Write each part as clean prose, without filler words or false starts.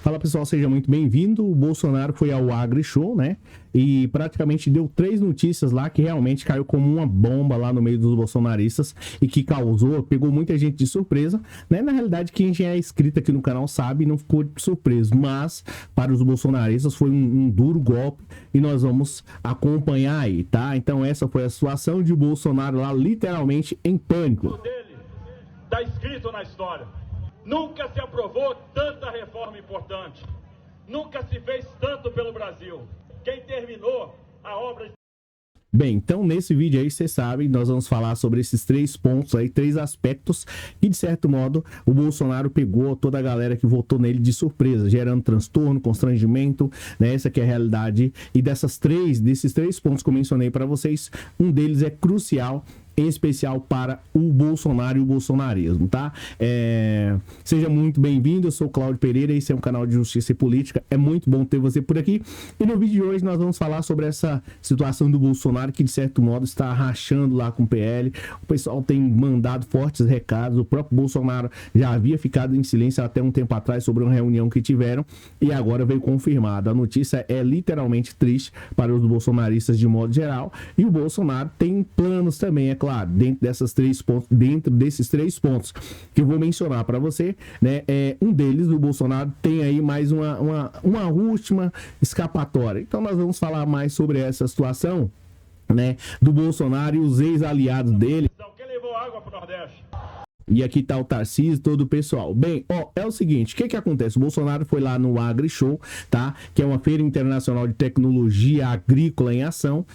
Fala pessoal, seja muito bem-vindo. O Bolsonaro foi ao AgriShow, né? E praticamente deu 3 notícias lá que realmente caiu como uma bomba lá no meio dos bolsonaristas e que pegou muita gente de surpresa, né? Na realidade, quem já é inscrito aqui no canal sabe e não ficou surpreso, mas para os bolsonaristas foi um duro golpe e nós vamos acompanhar aí, tá? Então essa foi a situação de Bolsonaro lá literalmente em pânico. O dele tá escrito na história. Nunca se aprovou tanta reforma importante. Nunca se fez tanto pelo Brasil. Quem terminou a obra... Bem, então nesse vídeo aí, vocês sabem, nós vamos falar sobre esses 3 pontos aí, 3 aspectos que, de certo modo, o Bolsonaro pegou toda a galera que votou nele de surpresa, gerando transtorno, constrangimento, né? Essa que é a realidade. E desses 3 pontos que eu mencionei para vocês, um deles é crucial, em especial para o Bolsonaro e o bolsonarismo, tá? Seja muito bem-vindo, eu sou o Cláudio Pereira, esse é um canal de justiça e política, é muito bom ter você por aqui. E no vídeo de hoje nós vamos falar sobre essa situação do Bolsonaro, que de certo modo está rachando lá com o PL, o pessoal tem mandado fortes recados, o próprio Bolsonaro já havia ficado em silêncio até um tempo atrás sobre uma reunião que tiveram, e agora veio confirmado. A notícia é literalmente triste para os bolsonaristas de modo geral, e o Bolsonaro tem planos também, é claro, dentro desses 3 pontos que eu vou mencionar para você, né? Um deles, o Bolsonaro tem aí mais uma última escapatória. Então nós vamos falar mais sobre essa situação, né, do Bolsonaro e os ex-aliados dele. Quem levou água para o Nordeste? E aqui tá o Tarcísio, todo o pessoal. Bem, é o seguinte, o que acontece? O Bolsonaro foi lá no AgriShow, tá? Que é uma feira internacional de tecnologia agrícola em ação,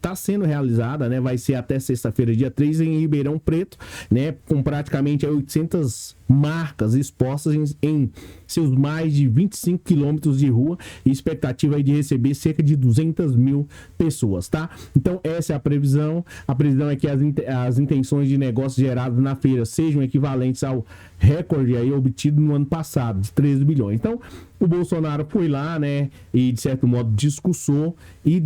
tá sendo realizada, né? Vai ser até sexta-feira, dia 3, em Ribeirão Preto, né? Com praticamente 800 marcas expostas em seus mais de 25 quilômetros de rua e expectativa aí de receber cerca de 200 mil pessoas, tá? Então essa é a previsão. A previsão é que as intenções de negócio geradas na feira sejam equivalentes ao recorde aí obtido no ano passado, de 13 bilhões. Então, o Bolsonaro foi lá, né, e de certo modo discursou e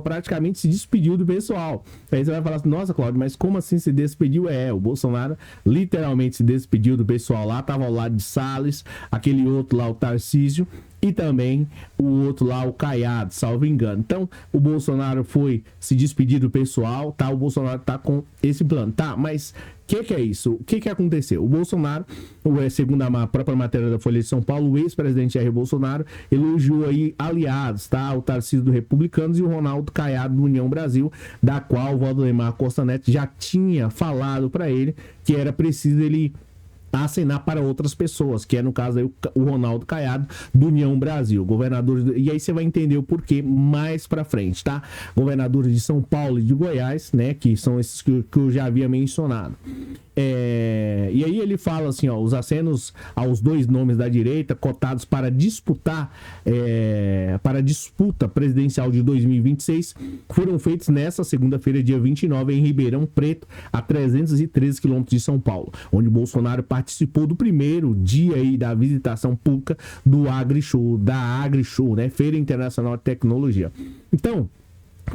praticamente se despediu do pessoal. Aí você vai falar assim, nossa, Cláudio, mas como assim se despediu? O Bolsonaro literalmente se despediu do pessoal lá, tava ao lado de Salles, aquele outro lá, o Tarcísio, e também o outro lá, o Caiado, salvo engano. Então, o Bolsonaro foi se despedir do pessoal, tá? O Bolsonaro tá com esse plano, tá? Mas o que é isso? O que aconteceu? O Bolsonaro, segundo a própria matéria da Folha de São Paulo, o ex-presidente Jair Bolsonaro elogiou aí aliados, tá? O Tarcísio do Republicanos e o Ronaldo Caiado do União Brasil, da qual o Valdemar Costa Neto já tinha falado para ele que era preciso ele acenar para outras pessoas, que é no caso aí o Ronaldo Caiado do União Brasil, governador, e aí você vai entender o porquê mais pra frente, tá? Governadores de São Paulo e de Goiás, né, que são esses que eu já havia mencionado. E aí ele fala assim, ó, os acenos aos 2 nomes da direita cotados para disputar para a disputa presidencial de 2026 foram feitos nessa segunda-feira, dia 29, em Ribeirão Preto, a 313 quilômetros de São Paulo, onde Bolsonaro participou do primeiro dia aí da visitação pública do AgriShow, né, Feira Internacional de Tecnologia. Então,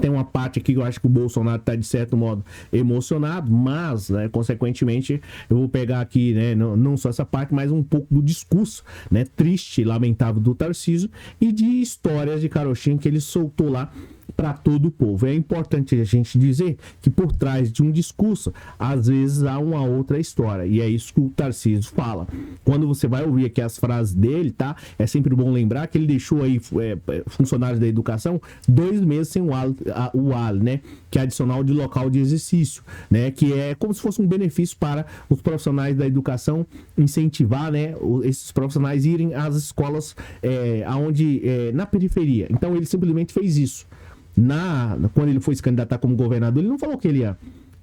tem uma parte aqui que eu acho que o Bolsonaro está, de certo modo, emocionado, mas, né, consequentemente, eu vou pegar aqui, né, não só essa parte, mas um pouco do discurso, né, triste e lamentável do Tarcísio e de histórias de carochinha que ele soltou lá para todo o povo. É importante a gente dizer que por trás de um discurso, às vezes há uma outra história, e é isso que o Tarcísio fala. Quando você vai ouvir aqui as frases dele, tá? É sempre bom lembrar que ele deixou aí funcionários da educação 2 meses sem o AL, né? Que é adicional de local de exercício, né? Que é como se fosse um benefício para os profissionais da educação, incentivar, né, esses profissionais irem às escolas na periferia. Então ele simplesmente fez isso. Quando ele foi se candidatar como governador, ele não falou que ele ia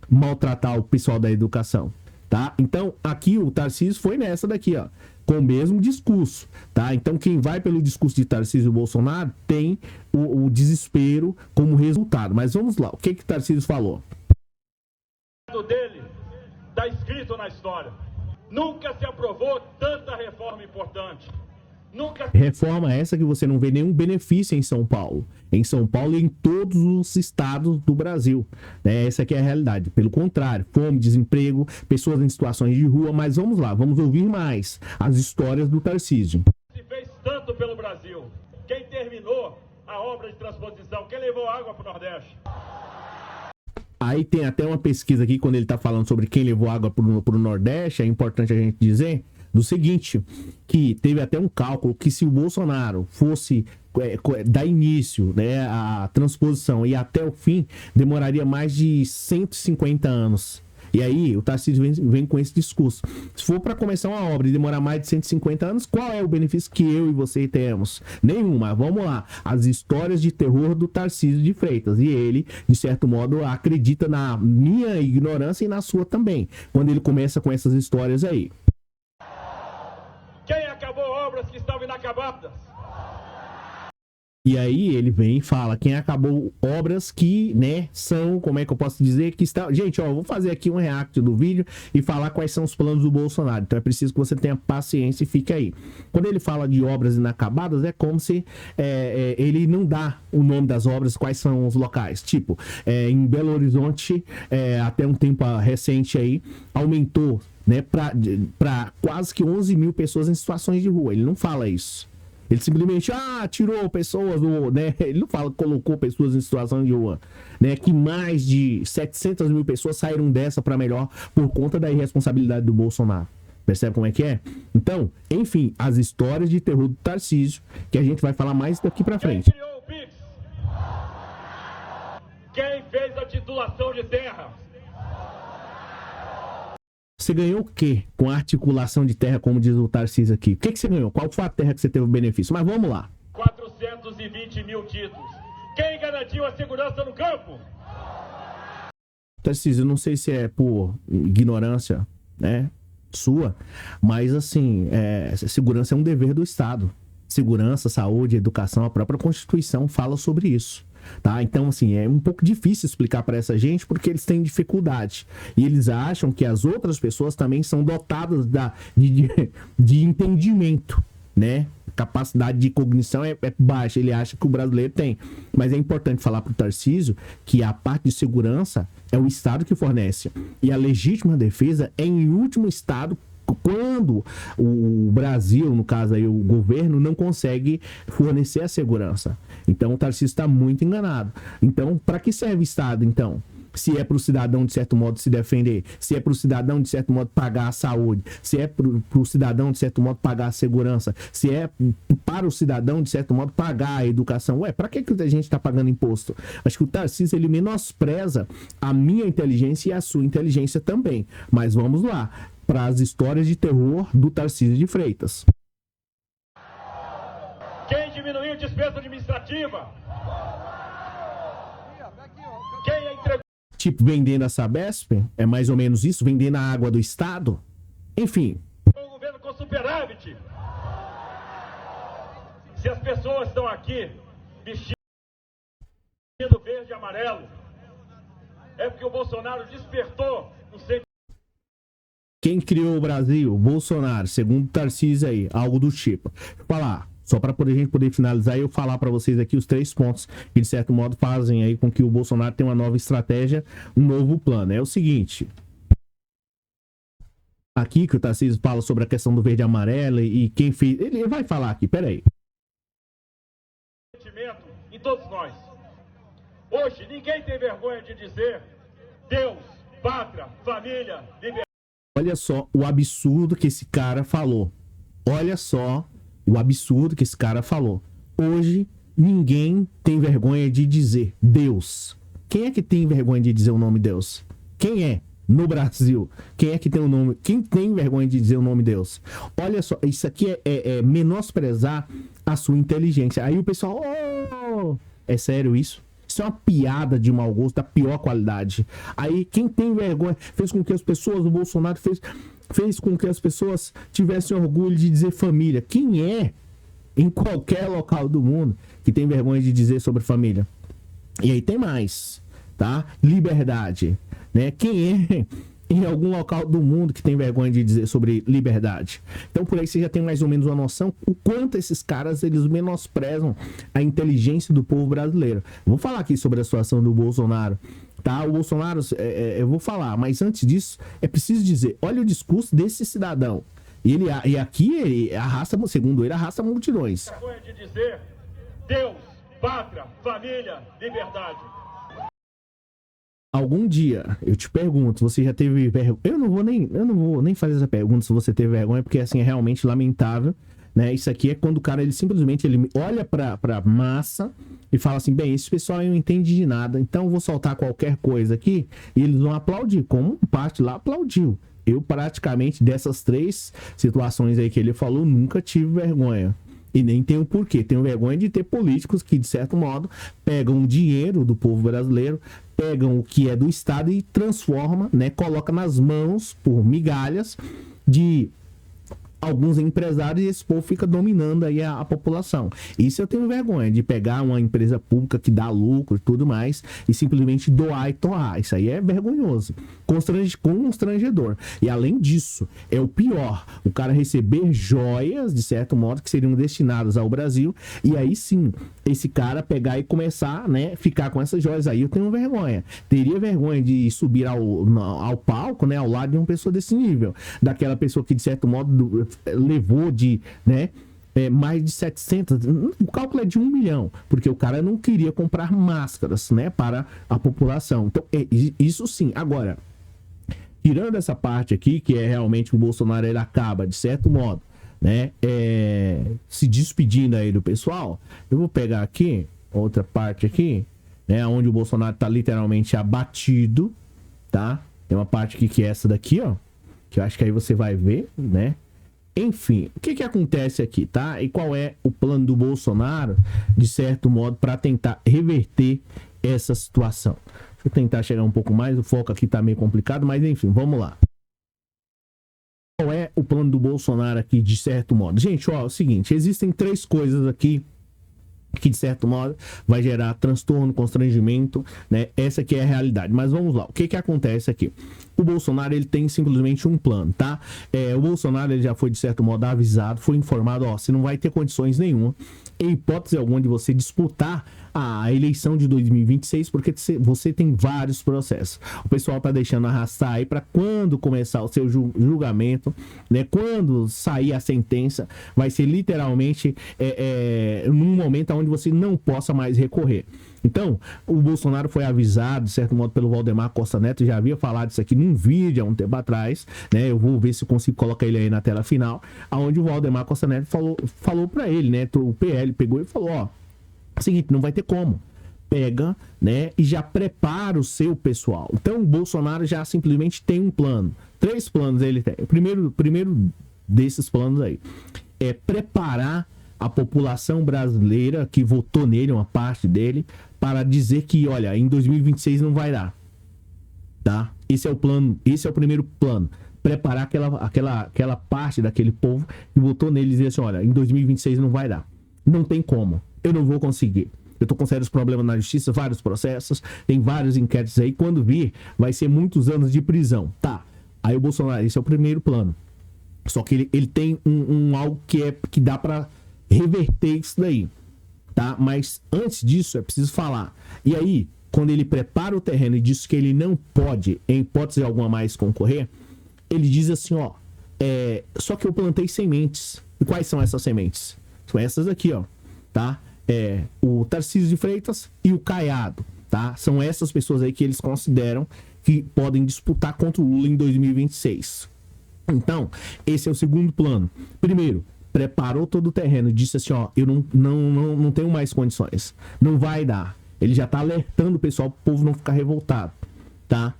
maltratar o pessoal da educação, tá? Então, aqui o Tarcísio foi nessa daqui, ó, com o mesmo discurso, tá? Então, quem vai pelo discurso de Tarcísio e Bolsonaro tem o desespero como resultado. Mas vamos lá, o que o Tarcísio falou? O dele tá escrito na história. Nunca se aprovou tanta reforma importante. Reforma essa que você não vê nenhum benefício em São Paulo. Em São Paulo e em todos os estados do Brasil, né? Essa aqui é a realidade. Pelo contrário, fome, desemprego, pessoas em situações de rua. Mas vamos lá, vamos ouvir mais as histórias do Tarcísio. Brasil? Quem terminou a obra de transposição? Quem levou água para o Nordeste? Aí tem até uma pesquisa aqui, quando ele tá falando sobre quem levou água pro Nordeste, é importante a gente dizer do seguinte, que teve até um cálculo que se o Bolsonaro fosse dar início, né, a transposição e até o fim, demoraria mais de 150 anos. E aí o Tarcísio vem com esse discurso. Se for para começar uma obra e demorar mais de 150 anos, qual é o benefício que eu e você temos? Nenhuma. Vamos lá. As histórias de terror do Tarcísio de Freitas. E ele, de certo modo, acredita na minha ignorância e na sua também. Quando ele começa com essas histórias aí. Quem acabou obras que estavam inacabadas? E aí ele vem e fala quem acabou obras que, né, são, como é que eu posso dizer, que está... Gente, ó, eu vou fazer aqui um react do vídeo e falar quais são os planos do Bolsonaro. Então é preciso que você tenha paciência e fique aí. Quando ele fala de obras inacabadas, é como se ele não dá o nome das obras, quais são os locais. Tipo, em Belo Horizonte, até um tempo recente aí, aumentou, né, para quase que 11 mil pessoas em situações de rua. Ele não fala isso. Ele simplesmente, tirou pessoas, né? Ele não fala que colocou pessoas em situação de rua, né? Que mais de 700 mil pessoas saíram dessa para melhor por conta da irresponsabilidade do Bolsonaro. Percebe como é que é? Então, enfim, as histórias de terror do Tarcísio, que a gente vai falar mais daqui para frente. Quem criou o PIX? Quem fez a titulação de terra? Você ganhou o quê com a articulação de terra, como diz o Tarcísio aqui? O que você ganhou? Qual foi a terra que você teve o benefício? Mas vamos lá. 420 mil títulos. Quem garantiu a segurança no campo? Tarcísio, eu não sei se é por ignorância, né, sua, mas assim, segurança é um dever do Estado. Segurança, saúde, educação, a própria Constituição fala sobre isso. Tá? Então, assim, é um pouco difícil explicar para essa gente porque eles têm dificuldade. E eles acham que as outras pessoas também são dotadas de entendimento, né? Capacidade de cognição é baixa. Ele acha que o brasileiro tem. Mas é importante falar para o Tarcísio que a parte de segurança é o Estado que fornece. E a legítima defesa é, em último estado, quando o Brasil, no caso aí o governo, não consegue fornecer a segurança. Então o Tarcísio está muito enganado. Então, para que serve o Estado, então? Se é para o cidadão, de certo modo, se defender, se é para o cidadão, de certo modo, pagar a saúde, se é para o cidadão, de certo modo, pagar a segurança, se é para o cidadão, de certo modo, pagar a educação. Para que a gente está pagando imposto? Acho que o Tarcísio, ele menospreza a minha inteligência e a sua inteligência também. Mas vamos lá, para as histórias de terror do Tarcísio de Freitas. Quem diminuiu a despesa administrativa? Quem entregou? Tipo, vendendo a Sabesp, é mais ou menos isso, vendendo a água do Estado. Enfim. O governo com superávit. Se as pessoas estão aqui vestindo verde e amarelo, é porque o Bolsonaro despertou um sentimento. Quem criou o Brasil? Bolsonaro, segundo Tarcísio aí, algo do tipo. Falar, só para a gente poder finalizar, eu falar para vocês aqui os 3 pontos que, de certo modo, fazem aí com que o Bolsonaro tenha uma nova estratégia, um novo plano. É o seguinte. Aqui que o Tarcísio fala sobre a questão do verde e amarelo e quem fez... Ele vai falar aqui, peraí. Sentimento em todos nós. Hoje, ninguém tem vergonha de dizer Deus, pátria, família, liberdade. Olha só o absurdo que esse cara falou. Olha só o absurdo que esse cara falou. Hoje, ninguém tem vergonha de dizer Deus. Quem é que tem vergonha de dizer o nome Deus? Quem é? No Brasil. Quem é que tem o nome? Quem tem vergonha de dizer o nome Deus? Olha só, isso aqui é menosprezar a sua inteligência. Aí o pessoal, é sério isso? Isso é uma piada de mau gosto da pior qualidade. Aí quem tem vergonha fez com que as pessoas, o Bolsonaro fez com que as pessoas tivessem orgulho de dizer família. Quem é, em qualquer local do mundo, que tem vergonha de dizer sobre família? E aí tem mais, tá? Liberdade, né? Quem é em algum local do mundo que tem vergonha de dizer sobre liberdade? Então por aí você já tem mais ou menos uma noção o quanto esses caras, eles menosprezam a inteligência do povo brasileiro. Vou falar aqui sobre a situação do Bolsonaro, tá? O Bolsonaro, eu vou falar, mas antes disso é preciso dizer, olha o discurso desse cidadão E aqui ele arrasta, segundo ele, arrasta multidões. Vergonha de dizer Deus, pátria, família, liberdade. Algum dia, eu te pergunto, você já teve vergonha? Eu não vou nem fazer essa pergunta se você teve vergonha, porque assim é realmente lamentável, né? Isso aqui é quando o cara ele simplesmente olha pra massa e fala assim: bem, esse pessoal aí não entende de nada, então eu vou soltar qualquer coisa aqui e eles vão aplaudir, como parte lá aplaudiu. Eu praticamente dessas 3 situações aí que ele falou, nunca tive vergonha. E nem tenho porquê. Tenho vergonha de ter políticos que, de certo modo, pegam o dinheiro do povo brasileiro, pegam o que é do Estado e transforma, né? Coloca nas mãos, por migalhas, de alguns empresários, e esse povo fica dominando aí a população. Isso eu tenho vergonha, de pegar uma empresa pública que dá lucro e tudo mais e simplesmente doar e torrar. Isso aí é vergonhoso, constrangedor. E além disso, é o pior, o cara receber joias, de certo modo, que seriam destinadas ao Brasil, e aí sim, esse cara pegar e começar, né, ficar com essas joias. Aí eu tenho vergonha. Teria vergonha de subir ao palco, né, ao lado de uma pessoa desse nível, daquela pessoa que, de certo modo, levou de, né, mais de 700, o cálculo é de 1 milhão, porque o cara não queria comprar máscaras, né, para a população. Então, isso sim. Agora, tirando essa parte aqui, que é realmente o Bolsonaro, ele acaba, de certo modo, né, se despedindo aí do pessoal, eu vou pegar aqui, outra parte aqui, né, onde o Bolsonaro tá literalmente abatido, tá? Tem uma parte aqui que é essa daqui, ó, que eu acho que aí você vai ver, né? Enfim, o que acontece aqui, tá? E qual é o plano do Bolsonaro, de certo modo, para tentar reverter essa situação? Deixa eu tentar chegar um pouco mais, o foco aqui tá meio complicado, mas enfim, vamos lá. Qual é o plano do Bolsonaro aqui, de certo modo? Gente, ó, é o seguinte, existem 3 coisas aqui que, de certo modo, vai gerar transtorno, constrangimento, né? Essa aqui é a realidade. Mas vamos lá, o que acontece aqui? O Bolsonaro, ele tem simplesmente um plano, tá? O Bolsonaro, ele já foi, de certo modo, avisado, foi informado, ó, você não vai ter condições nenhuma, em hipótese alguma, de você disputar a eleição de 2026, porque você tem vários processos. O pessoal tá deixando arrastar aí para quando começar o seu julgamento, né? Quando sair a sentença, vai ser literalmente num momento onde você não possa mais recorrer. Então, o Bolsonaro foi avisado, de certo modo, pelo Valdemar Costa Neto, já havia falado isso aqui num vídeo há um tempo atrás, né? Eu vou ver se eu consigo colocar ele aí na tela final, onde o Valdemar Costa Neto falou para ele, né? O PL pegou e falou, ó, seguinte, não vai ter como. Pega, né, e já prepara o seu pessoal. Então, o Bolsonaro já simplesmente tem um plano. 3 planos ele tem. O primeiro desses planos aí é preparar a população brasileira que votou nele, uma parte dele, para dizer que, olha, em 2026 não vai dar. Tá? Esse é o plano, esse é o primeiro plano. Preparar aquela parte daquele povo que votou nele e dizer assim, olha, em 2026 não vai dar. Não tem como. Eu não vou conseguir. Eu tô com sérios problemas na justiça, vários processos, tem vários inquéritos aí. Quando vir, vai ser muitos anos de prisão. Tá. Aí o Bolsonaro, esse é o primeiro plano. Só que ele tem algo que dá pra reverter isso daí. Tá? Mas antes disso, é preciso falar. E aí, quando ele prepara o terreno e diz que ele não pode, em hipótese alguma mais, concorrer, ele diz assim, ó, só que eu plantei sementes. E quais são essas sementes? São essas aqui, ó, tá? O Tarcísio de Freitas e o Caiado, tá? São essas pessoas aí que eles consideram que podem disputar contra o Lula em 2026. Então, esse é o segundo plano. Primeiro, preparou todo o terreno e disse assim, ó, eu não tenho mais condições. Não vai dar. Ele já tá alertando o pessoal pro povo não ficar revoltado, tá?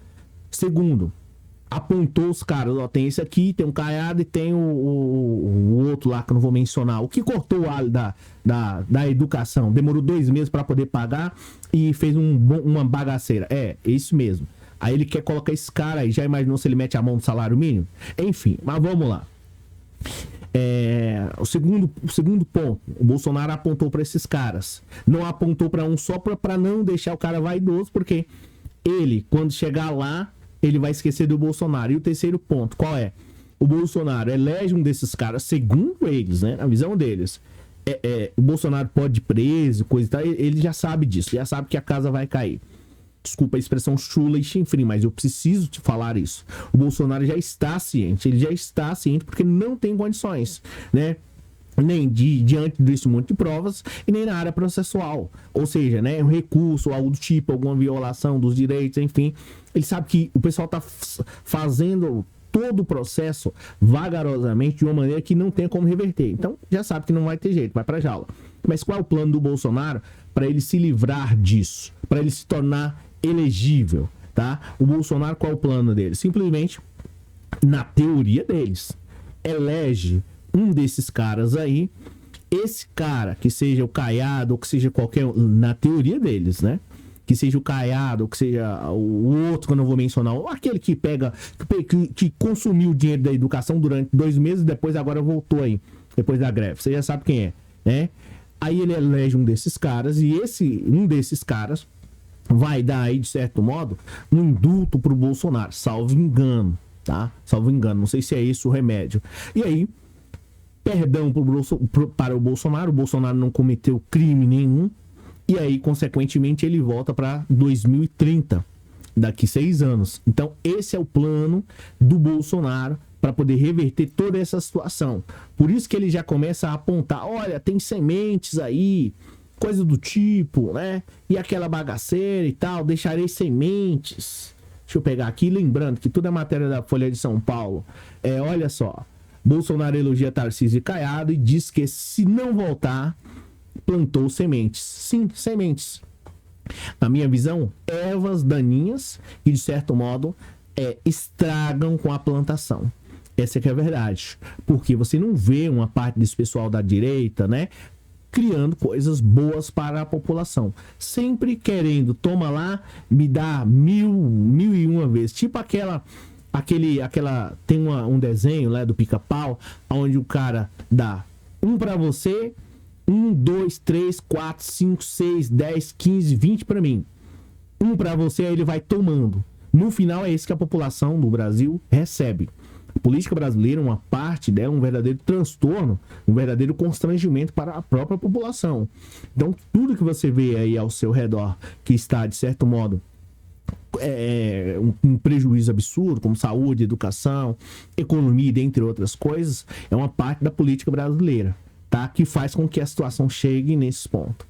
Segundo, apontou os caras, ó, tem esse aqui, tem um Caiado e tem o outro lá que eu não vou mencionar. O que cortou o alho da educação? Demorou 2 meses para poder pagar e fez uma bagaceira. É, isso mesmo. Aí ele quer colocar esse cara aí. Já imaginou se ele mete a mão no salário mínimo? Enfim, mas vamos lá. O segundo ponto, o Bolsonaro apontou para esses caras. Não apontou para um só para não deixar o cara vaidoso, porque ele, quando chegar lá, ele vai esquecer do Bolsonaro. E o terceiro ponto, qual é? O Bolsonaro elege um desses caras, segundo eles, né? A visão deles. O Bolsonaro pode ir preso, coisa e tal. Ele já sabe disso, já sabe que a casa vai cair. desculpa a expressão chula e chinfrim, mas eu preciso te falar isso. O Bolsonaro já está ciente, ele já está ciente porque não tem condições, né? Nem diante desse monte de provas e nem na área processual, ou seja, né, um recurso, algo do tipo, alguma violação dos direitos, enfim, ele sabe que o pessoal tá fazendo todo o processo vagarosamente de uma maneira que não tem como reverter, então já sabe que não vai ter jeito, vai pra jaula. Mas qual é o plano do Bolsonaro para ele se livrar disso, para ele se tornar elegível, tá? O Bolsonaro, qual é o plano dele? Simplesmente, na teoria deles, elege um desses caras aí, esse cara, que seja o Caiado, ou que seja qualquer, na teoria deles, né? Que seja o Caiado, ou que seja o outro que eu não vou mencionar, ou aquele que pega, que consumiu o dinheiro da educação durante 2 meses e depois agora voltou aí, depois da greve. Você já sabe quem é, né? Aí ele elege um desses caras e um desses caras vai dar aí, de certo modo, um indulto pro Bolsonaro, salvo engano, tá? Salvo engano, não sei se é esse o remédio. E aí, perdão para o Bolsonaro não cometeu crime nenhum, e aí, consequentemente, ele volta para 2030, daqui 6 anos. Então, esse é o plano do Bolsonaro para poder reverter toda essa situação. Por isso que ele já começa a apontar, olha, tem sementes aí, coisa do tipo, né? E aquela bagaceira e tal, deixarei sementes. Deixa eu pegar aqui, lembrando que tudo é matéria da Folha de São Paulo. Olha só. Bolsonaro elogia Tarcísio e Caiado e diz que se não voltar, plantou sementes. Sim, sementes. Na minha visão, ervas daninhas que, de certo modo, estragam com a plantação. Essa que é a verdade. Porque você não vê uma parte desse pessoal da direita, né, criando coisas boas para a população. Sempre querendo, toma lá, me dá 1001 vezes. Tipo tem um desenho lá do Pica-Pau, onde o cara dá um pra você, 1, 2, 3, 4, 5, 6, 10, 15, 20 pra mim. Um pra você, aí ele vai tomando. No final é isso que a população do Brasil recebe. A política brasileira, uma parte dela, um verdadeiro transtorno, um verdadeiro constrangimento para a própria população. Então, tudo que você vê aí ao seu redor, que está, de certo modo, um prejuízo absurdo, como saúde, educação, economia, dentre outras coisas, é uma parte da política brasileira, tá? Que faz com que a situação chegue nesse ponto.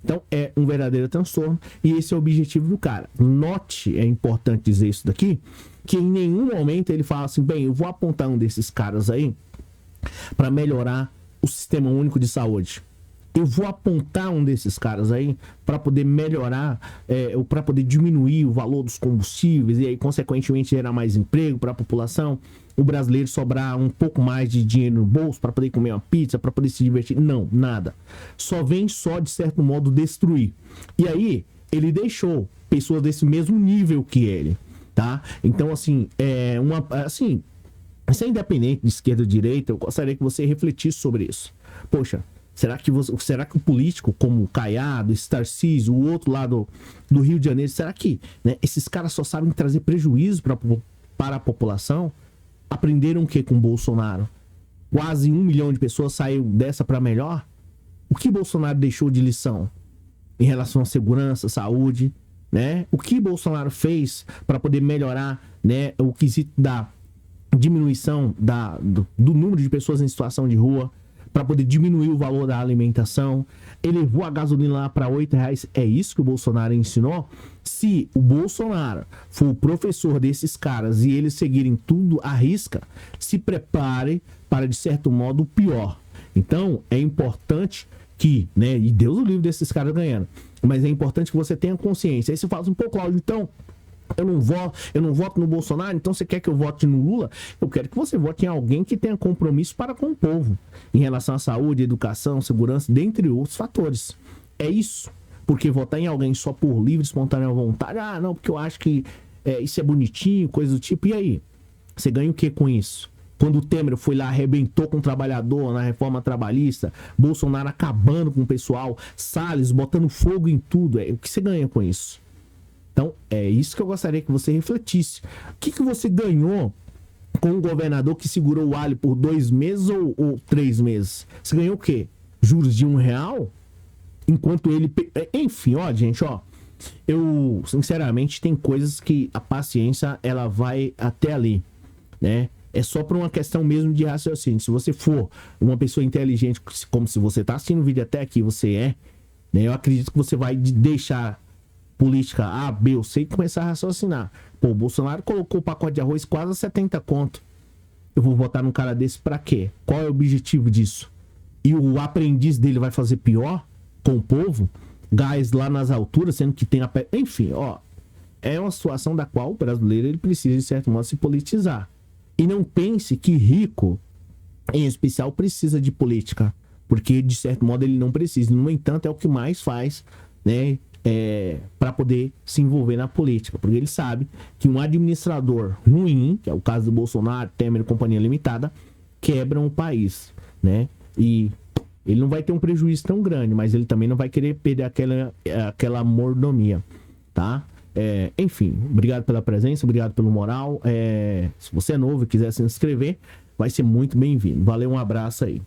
Então, é um verdadeiro transtorno e esse é o objetivo do cara. Note, é importante dizer isso daqui, que em nenhum momento ele fala assim, bem, eu vou apontar um desses caras aí para melhorar o sistema único de saúde. Eu vou apontar um desses caras aí para poder melhorar, para poder diminuir o valor dos combustíveis e aí, consequentemente, gerar mais emprego para a população. O brasileiro sobrar um pouco mais de dinheiro no bolso para poder comer uma pizza, para poder se divertir. Não, nada. Só vem de certo modo, destruir. E aí, ele deixou pessoas desse mesmo nível que ele, tá? Então, assim, isso é independente de esquerda ou direita, eu gostaria que você refletisse sobre isso. Poxa, será que o político, como o Caiado, esse Tarcísio, o outro lado do Rio de Janeiro, será que, né, esses caras só sabem trazer prejuízo para a população? Aprenderam o que com Bolsonaro? Quase 1 milhão de pessoas saiu dessa para melhor? O que Bolsonaro deixou de lição em relação à segurança, saúde, né? O que Bolsonaro fez para poder melhorar, né, o quesito da diminuição do número de pessoas em situação de rua, para poder diminuir o valor da alimentação, elevou a gasolina lá para R$8. É isso que o Bolsonaro ensinou? Se o Bolsonaro for o professor desses caras e eles seguirem tudo à risca, se prepare para, de certo modo, o pior. Então, é importante que, né, e Deus o livre desses caras ganhando, mas é importante que você tenha consciência. Aí você fala assim, pô, Cláudio, então eu não voto no Bolsonaro, então você quer que eu vote no Lula? Eu quero que você vote em alguém que tenha compromisso para com o povo, em relação à saúde, educação, segurança, dentre outros fatores. É isso. Porque votar em alguém só por livre, espontânea vontade, não, porque eu acho que isso é bonitinho, coisa do tipo, e aí? Você ganha o que com isso? Quando o Temer foi lá, arrebentou com o trabalhador na reforma trabalhista, Bolsonaro acabando com o pessoal, Salles botando fogo em tudo, o que você ganha com isso? Então, é isso que eu gostaria que você refletisse. O que você ganhou com um governador que segurou o alho por 2 meses ou 3 meses? Você ganhou o quê? Juros de R$1? Enquanto ele... Enfim, ó, gente, ó. eu, sinceramente, tem coisas que a paciência, ela vai até ali, né? É só por uma questão mesmo de raciocínio. Se você for uma pessoa inteligente, como se você tá assistindo o vídeo até aqui, você é, né? Eu acredito que você vai deixar política A, B ou C e começar a raciocinar. Pô, o Bolsonaro colocou o pacote de arroz quase a 70 conto. Eu vou votar num cara desse pra quê? Qual é o objetivo disso? E o aprendiz dele vai fazer pior com o povo? Gás lá nas alturas, sendo que tem a... Enfim, ó, é uma situação da qual o brasileiro ele precisa, de certo modo, se politizar. E não pense que rico, em especial, precisa de política. Porque, de certo modo, ele não precisa. No entanto, é o que mais faz, né? Para poder se envolver na política. Porque ele sabe que um administrador ruim, que é o caso do Bolsonaro, Temer e Companhia Limitada, quebram o país, né? E ele não vai ter um prejuízo tão grande, mas ele também não vai querer perder aquela mordomia, tá? Enfim, obrigado pela presença, obrigado pelo moral. Se você é novo e quiser se inscrever, vai ser muito bem-vindo. Valeu, um abraço aí.